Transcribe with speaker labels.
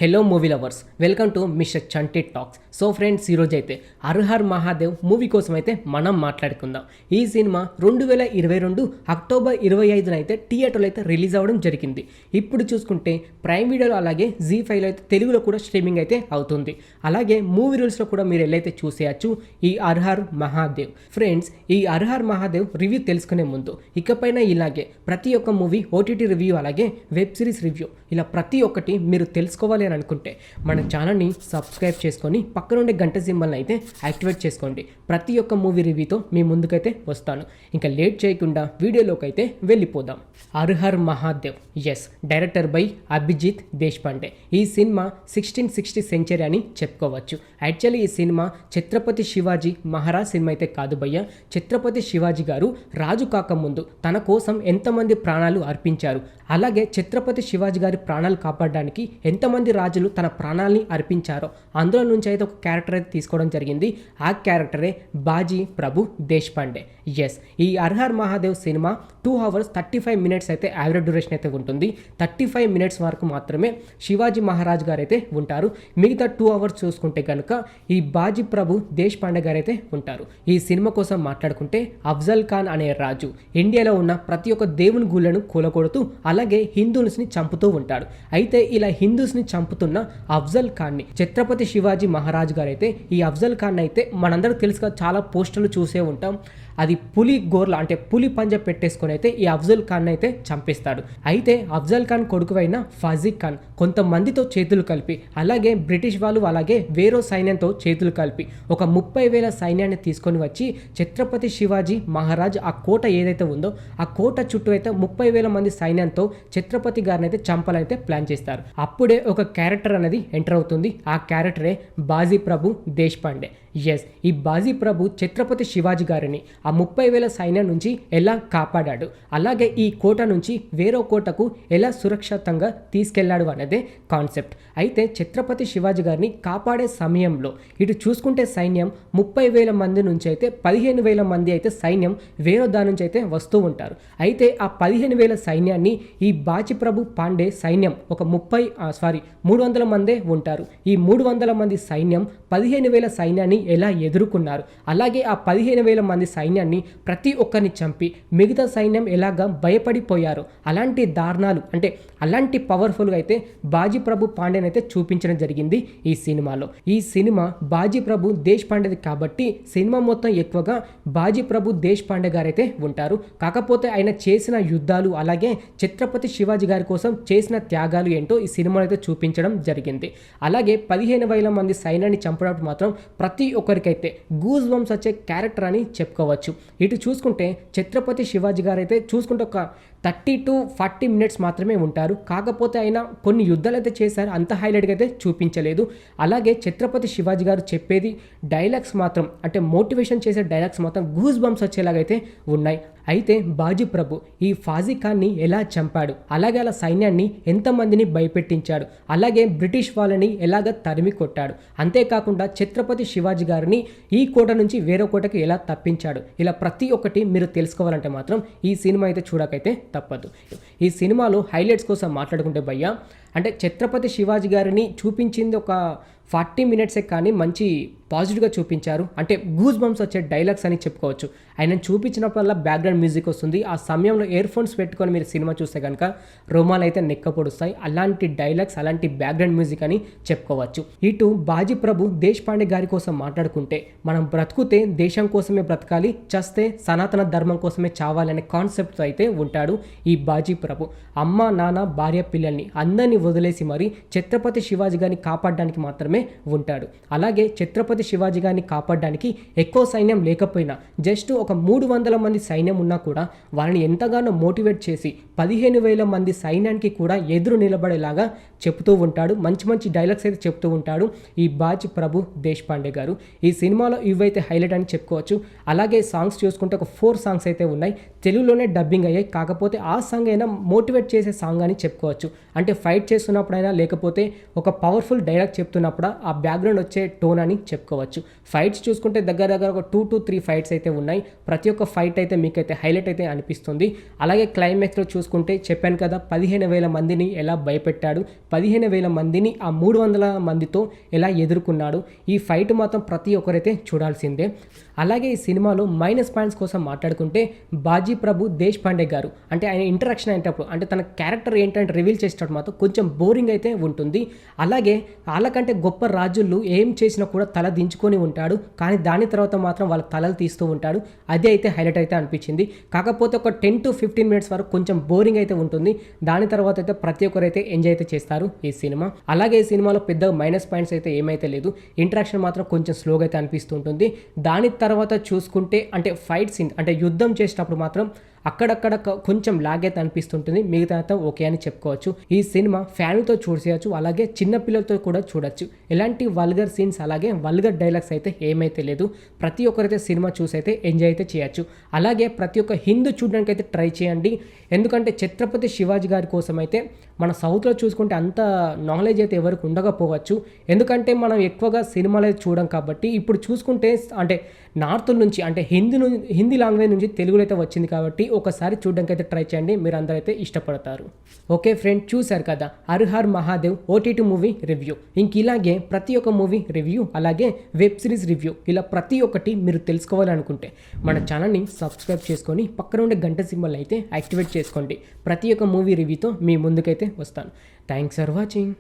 Speaker 1: Hello movie lovers, welcome to mister Chanti talks. So friends, ఈరోజు అయితే her Har Mahadev movie కోసం అయితే మనం మాట్లాడుకుందాం. ఈ సినిమా 2022 అక్టోబర్ 25న అయితే థియేటర్లో అయితే రిలీజ్ అవ్వడం జరిగింది. ఇప్పుడు చూసుకుంటే ప్రైమ్ వీడియోలో అలాగే జీ5లో అయితే తెలుగులో కూడా స్ట్రీమింగ్ అయితే అవుతుంది. అలాగే మూవీ రూల్స్లో కూడా మీరు వెళ్ళైతే చూసేయచ్చు ఈ హర్ హర్ మహాదేవ్. ఫ్రెండ్స్, ఈ హర్ హర్ మహాదేవ్ రివ్యూ తెలుసుకునే ముందు ఇకపైన ఇలాగే ప్రతి ఒక్క మూవీ ఓటీటీ రివ్యూ అలాగే వెబ్ సిరీస్ రివ్యూ ఇలా ప్రతి ఒక్కటి మీరు తెలుసుకోవాలి అని అనుకుంటే మన ఛానల్ని సబ్స్క్రైబ్ చేసుకొని పక్కనుండే గంట సింబల్ని అయితే యాక్టివేట్ చేసుకోండి. ప్రతి ఒక్క మూవీ రివ్యూతో మీ ముందుకైతే వస్తాను. ఇంకా లేట్ చేయకుండా వీడియోలోకి అయితే వెళ్ళిపోదాం. Har Har Mahadev, yes, director by Abhijit Deshpande. ఈ సినిమా 1660 సెంచరీ అని చెప్పుకోవచ్చు. యాక్చువల్లీ ఈ సినిమా ఛత్రపతి శివాజీ మహారాజ్ సినిమా అయితే కాదు భయ్య. ఛత్రపతి శివాజీ గారు రాజు కాకముందు తన కోసం ఎంతమంది ప్రాణాలు అర్పించారు, అలాగే ఛత్రపతి శివాజీ గారి ప్రాణాలు కాపాడడానికి ఎంతమంది రాజులు తన ప్రాణాలని అర్పించారో అందులో నుంచి అయితే ఒక క్యారెక్టర్ అయితే తీసుకోవడం జరిగింది. ఆ క్యారెక్టరే బాజీ ప్రభు దేశ్పాండే. ఎస్, ఈ her Har Mahadev cinema 2 hours 35 minutes అయితే యావరేజ్ డ్యూరేషన్ అయితే ఉంటుంది. 35 minutes వరకు మాత్రమే శివాజీ మహారాజ్ గారు అయితే ఉంటారు. మిగతా 2 hours చూసుకుంటే కనుక ఈ బాజీ ప్రభు దేశ్పాండే గారు అయితే ఉంటారు. ఈ సినిమా కోసం మాట్లాడుకుంటే అఫ్జల్ ఖాన్ అనే రాజు ఇండియాలో ఉన్న ప్రతి ఒక్క దేవుని గుళ్ళను కూలగొడుతూ అలాగే హిందూస్ని చంపుతూ ఉంటాడు. అయితే ఇలా హిందూస్ని చంపుతున్న అఫ్జల్ ఖాన్ని ఛత్రపతి శివాజీ మహారాజ్ గారు అయితే ఈ అఫ్జల్ ఖాన్ అయితే మనందరూ తెలుసుగా చాలా పోస్టర్లు చూసే ఉంటాం. అది పులి గోర్ల అంటే పులి పంజ పెట్టేసుకొని అయితే ఈ అఫ్జల్ ఖాన్ అయితే చంపిస్తాడు. అయితే అఫ్జల్ ఖాన్ కొడుకువైన ఫాజిక్ ఖాన్ కొంతమందితో చేతులు కలిపి అలాగే బ్రిటిష్ వాళ్ళు అలాగే వేరే సైన్యంతో చేతులు కలిపి ఒక 30,000 సైన్యాన్ని తీసుకొని వచ్చి ఛత్రపతి శివాజీ మహారాజ్ ఆ కోట ఏదైతే ఉందో ఆ కోట చుట్టూ అయితే 30,000 మంది సైన్యంతో ఛత్రపతి గారిని అయితే చంపాలైతే ప్లాన్ చేస్తారు. అప్పుడే ఒక క్యారెక్టర్ అనేది ఎంటర్ అవుతుంది. ఆ క్యారెక్టరే బాజీ ప్రభు దేశ్పాండే. ఎస్, ఈ బాజీ ప్రభు ఛత్రపతి శివాజీ గారిని ఆ 30,000 సైన్యం నుంచి ఎలా కాపాడాడు, అలాగే ఈ కోట నుంచి వేరే కోటకు ఎలా సురక్షితంగా తీసుకెళ్లాడు అనేదే కాన్సెప్ట్. అయితే ఛత్రపతి శివాజీ గారిని కాపాడే సమయంలో ఇటు చూసుకుంటే సైన్యం 30,000 మంది నుంచి అయితే 15,000 మంది అయితే సైన్యం వేరే దాని నుంచి అయితే వస్తూ ఉంటారు. అయితే ఆ 15,000 సైన్యాన్ని ఈ బాజీ ప్రభు పాండే సైన్యం ఒక 300 మందే ఉంటారు. ఈ 300 మంది సైన్యం 15,000 సైన్యాన్ని ఎలా ఎదుర్కొన్నారు, అలాగే ఆ 15,000 మంది సైన్యాన్ని ప్రతి ఒక్కరిని చంపి మిగతా సైన్యం ఎలాగా భయపడిపోయారు. అలాంటి దారుణాలు అంటే అలాంటి పవర్ఫుల్గా అయితే బాజీ ప్రభు పాండేని అయితే చూపించడం జరిగింది ఈ సినిమాలో. ఈ సినిమా బాజీ ప్రభు దేశ్పాండేది కాబట్టి సినిమా మొత్తం ఎక్కువగా బాజీ ప్రభు దేశ్పాండే గారు అయితే ఉంటారు. కాకపోతే ఆయన చేసిన యుద్ధాలు అలాగే ఛత్రపతి శివాజీ గారి కోసం చేసిన త్యాగాలు ఏంటో ఈ సినిమాలో అయితే చూపించడం జరిగింది. అలాగే 15,000 మంది సైన్యాన్ని చంపడం మాత్రం ప్రతి ఒక్కరికైతే గూస్ బంప్స్ వచ్చే క్యారెక్టర్ అని చెప్పుకోవచ్చు. ఇటు చూసుకుంటే ఛత్రపతి శివాజీ గారు అయితే చూసుకుంటే ఒక 30 to 40 minutes మాత్రమే ఉంటారు. కాకపోతే ఆయన కొన్ని యుద్ధాలు అయితే చేశారు, అంత హైలైట్గా అయితే చూపించలేదు. అలాగే ఛత్రపతి శివాజీ గారు చెప్పేది డైలాగ్స్ మాత్రం అంటే మోటివేషన్ చేసే డైలాగ్స్ మాత్రం గూస్ బంప్స్ వచ్చేలాగైతే ఉన్నాయి. అయితే బాజీ ప్రభు ఈ ఫాజిక్ ఖాన్ని ఎలా చంపాడు, అలాగే అలా సైన్యాన్ని ఎంతమందిని భయపెట్టించాడు, అలాగే బ్రిటిష్ వాళ్ళని ఎలాగ తరిమి కొట్టాడు, అంతేకాకుండా ఛత్రపతి శివాజీ గారిని ఈ కోట నుంచి వేరే కోటకి ఎలా తప్పించాడు, ఇలా ప్రతి ఒక్కటి మీరు తెలుసుకోవాలంటే మాత్రం ఈ సినిమా అయితే చూడకైతే తప్పదు. ఈ సినిమాలో హైలైట్స్ కోసం మాట్లాడుకుంటే భయ్య అంటే ఛత్రపతి శివాజీ గారిని చూపించింది ఒక 40 minutes కానీ మంచి పాజిటివ్గా చూపించారు. అంటే గూస్ బంప్స్ వచ్చే డైలాగ్స్ అని చెప్పుకోవచ్చు. ఆయన చూపించినప్పుడల్లా బ్యాక్గ్రౌండ్ మ్యూజిక్ వస్తుంది. ఆ సమయంలో ఇయర్ ఫోన్స్ పెట్టుకొని మీరు సినిమా చూస్తే కనుక రోమాలు అయితే నెక్కపొడుస్తాయి. అలాంటి డైలాగ్స్ అలాంటి బ్యాక్గ్రౌండ్ మ్యూజిక్ అని చెప్పుకోవచ్చు. ఇటు బాజీ ప్రభు దేశ్పాండే గారి కోసం మాట్లాడుకుంటే మనం బ్రతుకుతే దేశం కోసమే బ్రతకాలి, చస్తే సనాతన ధర్మం కోసమే చావాలి అనే కాన్సెప్ట్ అయితే ఉంటాడు ఈ బాజీ ప్రభు. అమ్మ నాన్న భార్య పిల్లల్ని అందరినీ వదిలేసి మరి ఛత్రపతి శివాజీ గారిని కాపాడడానికి మాత్రమే ఉంటాడు. అలాగే ఛత్రపతి శివాజీ గారిని కాపాడడానికి ఎక్కువ సైన్యం లేకపోయినా జస్ట్ ఒక 300 మంది సైన్యం ఉన్నా కూడా వాళ్ళని ఎంతగానో మోటివేట్ చేసి 15,000 మంది సైన్యానికి కూడా ఎదురు నిలబడేలాగా చెప్తూ ఉంటాడు. మంచి మంచి డైలాగ్స్ అయితే చెప్తూ ఉంటాడు ఈ బాజీ ప్రభు దేశ్పాండే గారు. ఈ సినిమాలో ఇవైతే హైలైట్ అని చెప్పుకోవచ్చు. అలాగే సాంగ్స్ చూసుకుంటే ఒక 4 songs అయితే ఉన్నాయి, తెలుగులోనే డబ్బింగ్ అయ్యాయి. కాకపోతే ఆ సాంగ్ అయినా మోటివేట్ చేసే సాంగ్ అని చెప్పుకోవచ్చు. అంటే ఫైట్ చేస్తున్నప్పుడైనా లేకపోతే ఒక పవర్ఫుల్ డైలాగ్ చెప్తున్నప్పుడు ఆ బ్యాక్గ్రౌండ్ వచ్చే టోన్ అని చెప్పుకోవచ్చు. ఫైట్స్ చూసుకుంటే దగ్గర దగ్గర ఒక 2 to 3 ఫైట్స్ అయితే ఉన్నాయి. ప్రతి ఒక్క ఫైట్ అయితే మీకైతే హైలైట్ అయితే అనిపిస్తుంది. అలాగే క్లైమాక్స్లో చూసుకుంటే చెప్పాను కదా 15,000 మందిని ఎలా భయపెట్టాడు, 15,000 మందిని ఆ 300 మందితో ఎలా ఎదుర్కొన్నాడు. ఈ ఫైట్ మాత్రం ప్రతి ఒక్కరైతే చూడాల్సిందే. అలాగే ఈ సినిమాలో మైనస్ పాయింట్స్ కోసం మాట్లాడుకుంటే బాజీ ప్రభు దేశ్పాండే గారు అంటే ఆయన ఇంటరాక్షన్ అయినప్పుడు అంటే తన క్యారెక్టర్ ఏంటంటే రివీల్ చేసేటప్పుడు మాత్రం కొంచెం బోరింగ్ అయితే ఉంటుంది. అలాగే వాళ్ళకంటే గొప్ప రాజులు ఏం చేసినా కూడా తల దించుకొని ఉంటాడు, కానీ దాని తర్వాత మాత్రం వాళ్ళ తలలు తీస్తూ ఉంటాడు. అదే అయితే హైలైట్ అయితే అనిపించింది. కాకపోతే ఒక 10 to 15 మినిట్స్ వరకు కొంచెం బోరింగ్ అయితే ఉంటుంది. దాని తర్వాత అయితే ప్రతి ఒక్కరైతే ఎంజాయ్ అయితే చేస్తారు ఈ సినిమా. అలాగే ఈ సినిమాలో పెద్ద మైనస్ పాయింట్స్ అయితే ఏమైతే లేదు. ఇంటరాక్షన్ మాత్రం కొంచెం స్లోగా అయితే అనిపిస్తుంటుంది. దాని తర్వాత చూసుకుంటే అంటే ఫైట్ సీన్ అంటే యుద్ధం చేసేటప్పుడు మాత్రం అక్కడక్కడ కొంచెం లాగ్ అయితే అనిపిస్తుంటుంది. మిగతా అంతా ఓకే అని చెప్పుకోవచ్చు. ఈ సినిమా ఫ్యామిలీతో చూసేయచ్చు, అలాగే చిన్నపిల్లలతో కూడా చూడొచ్చు. ఎలాంటి వల్గర్ సీన్స్ అలాగే వల్గర్ డైలాగ్స్ అయితే ఏమైతే లేదు. ప్రతి ఒక్కరైతే సినిమా చూసి అయితే ఎంజాయ్ అయితే చేయొచ్చు. అలాగే ప్రతి ఒక్క హిందూ చూడడానికి అయితే ట్రై చేయండి. ఎందుకంటే ఛత్రపతి శివాజీ గారి కోసం అయితే మన సౌత్లో చూసుకుంటే అంత నాలెడ్జ్ అయితే ఎవరికి ఉండకపోవచ్చు. ఎందుకంటే మనం ఎక్కువగా సినిమాలు అయితే చూడం కాబట్టి. ఇప్పుడు చూసుకుంటే అంటే నార్త్ నుంచి అంటే హిందీ లాంగ్వేజ్ నుంచి తెలుగులో అయితే వచ్చింది కాబట్టి ఒకసారి చూడడానికి అయితే ట్రై చేయండి, మీరు అందరూ అయితే ఇష్టపడతారు. ఓకే ఫ్రెండ్, చూశారు కదా her Har Mahadev OTT movie review. ఇంక ఇలాగే ప్రతి ఒక్క మూవీ రివ్యూ అలాగే వెబ్ సిరీస్ రివ్యూ ఇలా ప్రతి ఒక్కటి మీరు తెలుసుకోవాలనుకుంటే మన ఛానల్ని సబ్స్క్రైబ్ చేసుకొని పక్కన ఉండే గంట సింబల్ అయితే యాక్టివేట్ చేసుకోండి. ప్రతి ఒక్క మూవీ రివ్యూతో మీ ముందుకైతే వస్తాను. Thanks for watching.